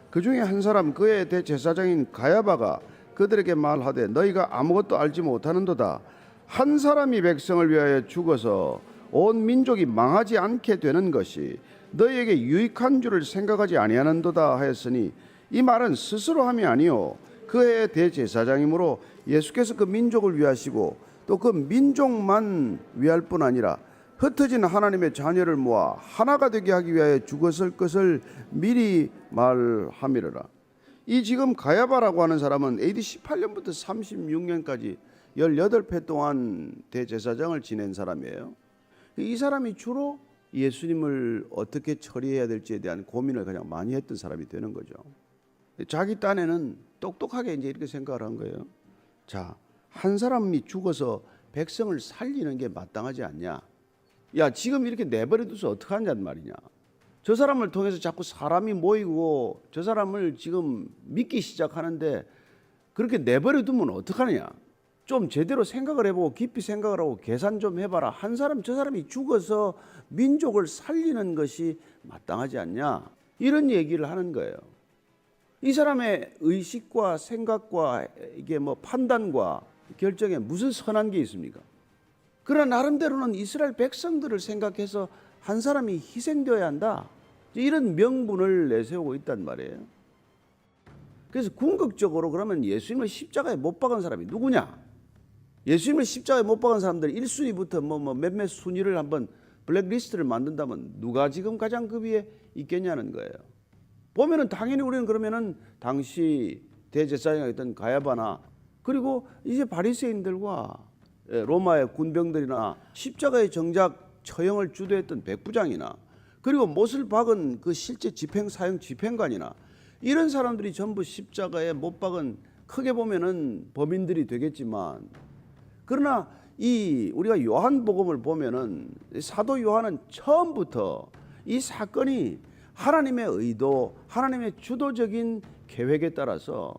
그 중에 한 사람 그의 대제사장인 가야바가 그들에게 말하되 너희가 아무것도 알지 못하는도다. 한 사람이 백성을 위하여 죽어서 온 민족이 망하지 않게 되는 것이 너희에게 유익한 줄을 생각하지 아니하는도다 하였으니 이 말은 스스로 함이 아니요 그의 대제사장이므로 예수께서 그 민족을 위하시고 또 그 민족만 위할 뿐 아니라 흩어진 하나님의 자녀를 모아 하나가 되게 하기 위하여 죽었을 것을 미리 말함이로라. 이 지금 가야바라고 하는 사람은 AD 18년부터 36년까지 18회 동안 대제사장을 지낸 사람이에요. 이 사람이 주로 예수님을 어떻게 처리해야 될지에 대한 고민을 그냥 많이 했던 사람이 되는 거죠. 자기 딴에는 똑똑하게 이제 이렇게 생각을 한 거예요. 자, 한 사람이 죽어서 백성을 살리는 게 마땅하지 않냐? 야, 지금 이렇게 내버려둬서 어떡하냐는 말이냐? 저 사람을 통해서 자꾸 사람이 모이고 저 사람을 지금 믿기 시작하는데 그렇게 내버려두면 어떡하느냐? 좀 제대로 생각을 해보고 깊이 생각을 하고 계산 좀 해봐라. 한 사람 저 사람이 죽어서 민족을 살리는 것이 마땅하지 않냐? 이런 얘기를 하는 거예요. 이 사람의 의식과 생각과 이게 뭐 판단과 결정에 무슨 선한 게 있습니까? 그러나 나름대로는 이스라엘 백성들을 생각해서 한 사람이 희생되어야 한다. 이런 명분을 내세우고 있단 말이에요. 그래서 궁극적으로 그러면 예수님을 십자가에 못 박은 사람이 누구냐? 예수님을 십자가에 못 박은 사람들 1순위부터 몇몇 순위를 한번 블랙리스트를 만든다면 누가 지금 가장 그 위에 있겠냐는 거예요. 보면은 당연히 우리는 그러면은 당시 대제사장이었던 가야바나 그리고 이제 바리새인들과 로마의 군병들이나 십자가의 정작 처형을 주도했던 백부장이나 그리고 못을 박은 그 실제 사형 집행관이나 이런 사람들이 전부 십자가에 못 박은 크게 보면은 범인들이 되겠지만 그러나 이 우리가 요한복음을 보면은 사도 요한은 처음부터 이 사건이 하나님의 의도, 하나님의 주도적인 계획에 따라서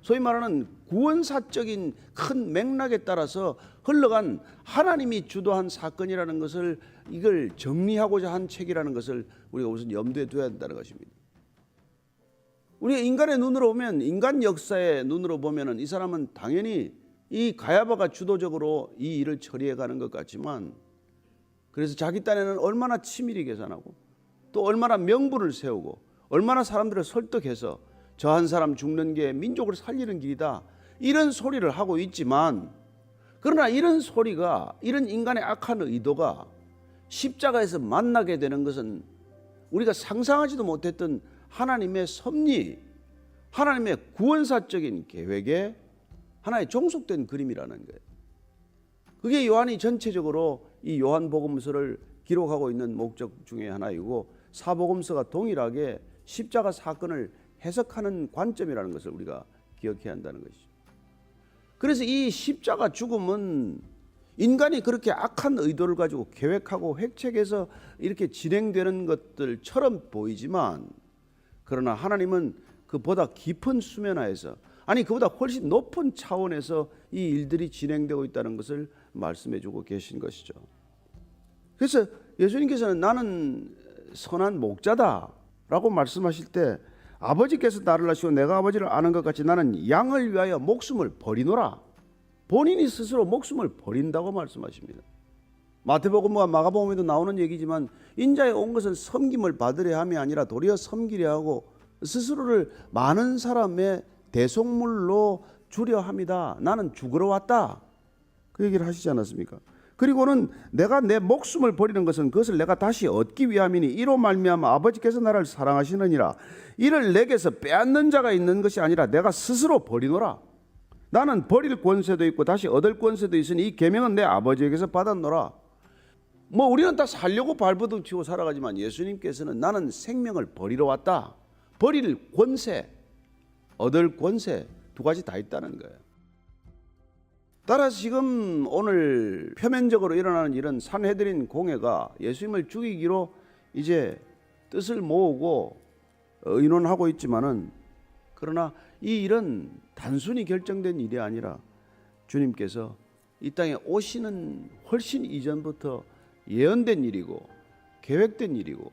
소위 말하는 구원사적인 큰 맥락에 따라서 흘러간 하나님이 주도한 사건이라는 것을 이걸 정리하고자 한 책이라는 것을 우리가 우선 염두에 둬야 한다는 것입니다. 우리가 인간의 눈으로 보면 인간 역사의 눈으로 보면은 이 사람은 당연히 이 가야바가 주도적으로 이 일을 처리해 가는 것 같지만 그래서 자기 딴에는 얼마나 치밀히 계산하고 또 얼마나 명분을 세우고 얼마나 사람들을 설득해서 저 한 사람 죽는 게 민족을 살리는 길이다 이런 소리를 하고 있지만 그러나 이런 소리가 이런 인간의 악한 의도가 십자가에서 만나게 되는 것은 우리가 상상하지도 못했던 하나님의 섭리, 하나님의 구원사적인 계획에 하나의 종속된 그림이라는 거예요. 그게 요한이 전체적으로 이 요한복음서를 기록하고 있는 목적 중에 하나이고 사복음서가 동일하게 십자가 사건을 해석하는 관점이라는 것을 우리가 기억해야 한다는 것이죠. 그래서 이 십자가 죽음은 인간이 그렇게 악한 의도를 가지고 계획하고 획책해서 이렇게 진행되는 것들처럼 보이지만 그러나 하나님은 그보다 깊은 수면하에서 아니 그보다 훨씬 높은 차원에서 이 일들이 진행되고 있다는 것을 말씀해 주고 계신 것이죠. 그래서 예수님께서는 나는 선한 목자다라고 말씀하실 때 아버지께서 나를 낳으시고 내가 아버지를 아는 것 같이 나는 양을 위하여 목숨을 버리노라. 본인이 스스로 목숨을 버린다고 말씀하십니다. 마태복음과 마가복음에도 나오는 얘기지만 인자에 온 것은 섬김을 받으려 함이 아니라 도리어 섬기려 하고 스스로를 많은 사람의 대속물로 주려 함이다. 나는 죽으러 왔다. 그 얘기를 하시지 않았습니까? 그리고는 내가 내 목숨을 버리는 것은 그것을 내가 다시 얻기 위함이니 이로 말미암아 아버지께서 나를 사랑하시느니라. 이를 내게서 빼앗는 자가 있는 것이 아니라 내가 스스로 버리노라. 나는 버릴 권세도 있고 다시 얻을 권세도 있으니 이 계명은 내 아버지에게서 받았노라. 뭐 우리는 다 살려고 발버둥 치고 살아가지만 예수님께서는 나는 생명을 버리러 왔다. 버릴 권세, 얻을 권세 두 가지 다 있다는 거예요. 따라서 지금 오늘 표면적으로 일어나는 이런 산헤드린 공회가 예수님을 죽이기로 이제 뜻을 모으고 의논하고 있지만은 그러나 이 일은 단순히 결정된 일이 아니라 주님께서 이 땅에 오시는 훨씬 이전부터 예언된 일이고 계획된 일이고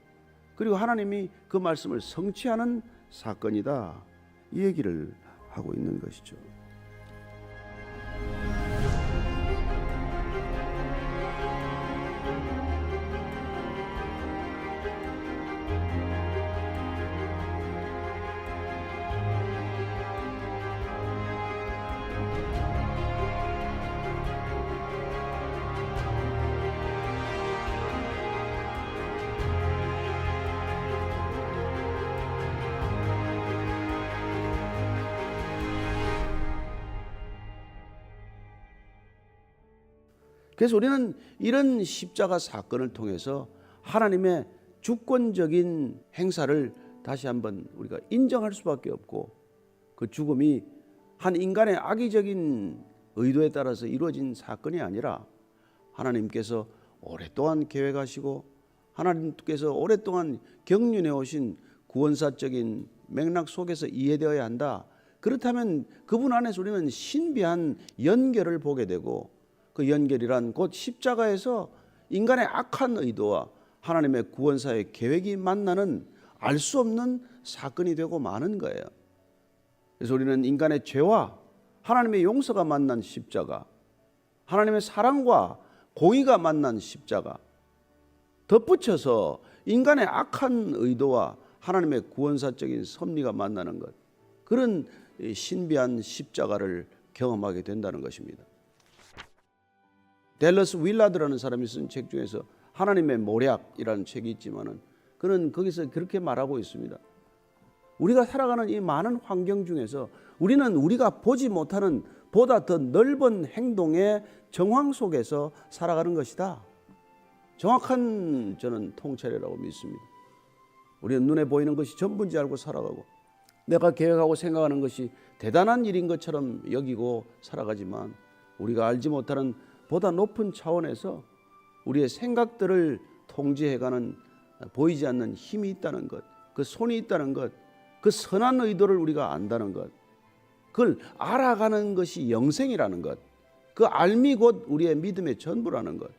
그리고 하나님이 그 말씀을 성취하는 사건이다, 이 얘기를 하고 있는 것이죠. 그래서 우리는 이런 십자가 사건을 통해서 하나님의 주권적인 행사를 다시 한번 우리가 인정할 수밖에 없고, 그 죽음이 한 인간의 악의적인 의도에 따라서 이루어진 사건이 아니라 하나님께서 오랫동안 계획하시고 하나님께서 오랫동안 경륜해 오신 구원사적인 맥락 속에서 이해되어야 한다. 그렇다면 그분 안에서 우리는 신비한 연결을 보게 되고, 그 연결이란 곧 십자가에서 인간의 악한 의도와 하나님의 구원사의 계획이 만나는 알 수 없는 사건이 되고 마는 거예요. 그래서 우리는 인간의 죄와 하나님의 용서가 만난 십자가, 하나님의 사랑과 공의가 만난 십자가, 덧붙여서 인간의 악한 의도와 하나님의 구원사적인 섭리가 만나는 것, 그런 신비한 십자가를 경험하게 된다는 것입니다. 댈러스 윌라드라는 사람이 쓴 책 중에서 하나님의 모략이라는 책이 있지만은 그는 거기서 그렇게 말하고 있습니다. 우리가 살아가는 이 많은 환경 중에서 우리는 우리가 보지 못하는 보다 더 넓은 행동의 정황 속에서 살아가는 것이다. 정확한 저는 통찰이라고 믿습니다. 우리는 눈에 보이는 것이 전부인지 알고 살아가고, 내가 계획하고 생각하는 것이 대단한 일인 것처럼 여기고 살아가지만, 우리가 알지 못하는 보다 높은 차원에서 우리의 생각들을 통제해가는 보이지 않는 힘이 있다는 것, 그 손이 있다는 것, 그 선한 의도를 우리가 안다는 것, 그걸 알아가는 것이 영생이라는 것, 그 알미 곧 우리의 믿음의 전부라는 것,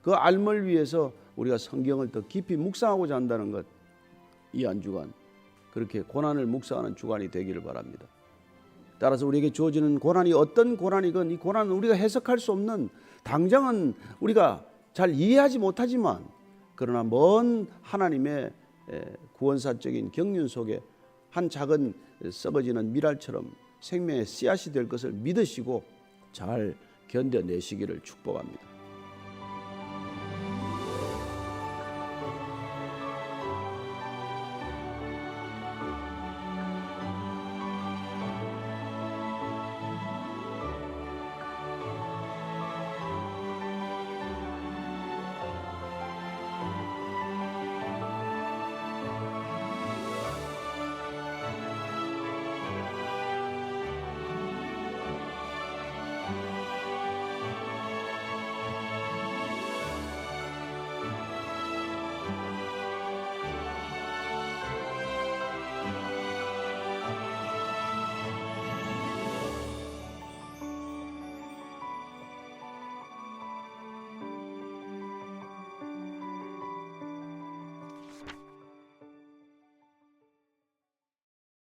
그 알을 위해서 우리가 성경을 더 깊이 묵상하고자 한다는 것, 이 한 주간 그렇게 고난을 묵상하는 주간이 되기를 바랍니다. 따라서 우리에게 주어지는 고난이 어떤 고난이건 이 고난은 우리가 해석할 수 없는, 당장은 우리가 잘 이해하지 못하지만, 그러나 먼 하나님의 구원사적인 경륜 속에 한 작은 썩어지는 밀알처럼 생명의 씨앗이 될 것을 믿으시고 잘 견뎌내시기를 축복합니다.